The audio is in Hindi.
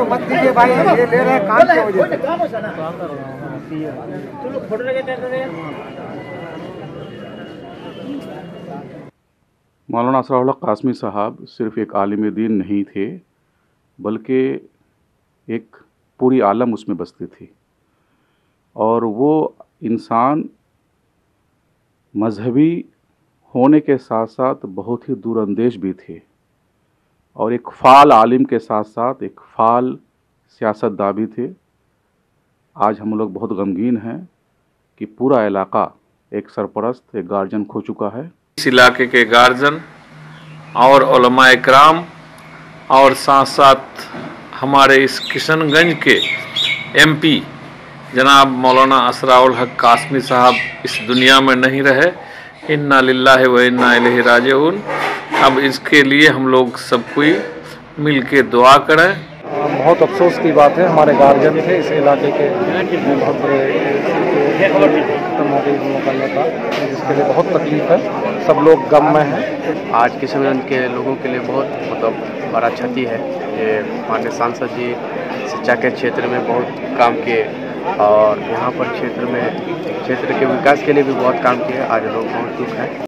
मत दीजिए भाई, ये ले रहे हैं काम की वजह से। मौलाना असराउल्लाह कासमी साहब सिर्फ़ एक आलिम दीन नहीं थे, बल्कि एक पूरी आलम उसमें बसती थी। और वो इंसान मजहबी होने के साथ साथ बहुत ही दूरअंदेश भी थे, और एक फ़ाल आलिम के साथ साथ एक फ़ाल सियासतदान भी थे। आज हम लोग बहुत गमगीन हैं कि पूरा इलाका एक सरपरस्त, एक गार्जियन खो चुका है। इस इलाके के गार्जियन और उलमा इकराम और साथ साथ हमारे इस किशनगंज के एमपी जनाब मौलाना असराउल हक कासमी साहब इस दुनिया में नहीं रहे। इन्ना लिल्लाहि व इन्ना इलैहि राजिऊन। अब इसके लिए हम लोग सब कोई मिल के दुआ करें। बहुत अफसोस की बात है, हमारे गार्जियन थे इस इलाके के, बहुत नेता, जिसके लिए बहुत तकलीफ है, सब लोग गम में हैं। आज किशनगंज के लोगों के लिए बहुत बड़ा क्षति है। ये माननीय सांसद जी शिक्षा के क्षेत्र में बहुत काम किए और यहाँ पर क्षेत्र के विकास के लिए भी बहुत काम किए। आज लोग बहुत दुख है।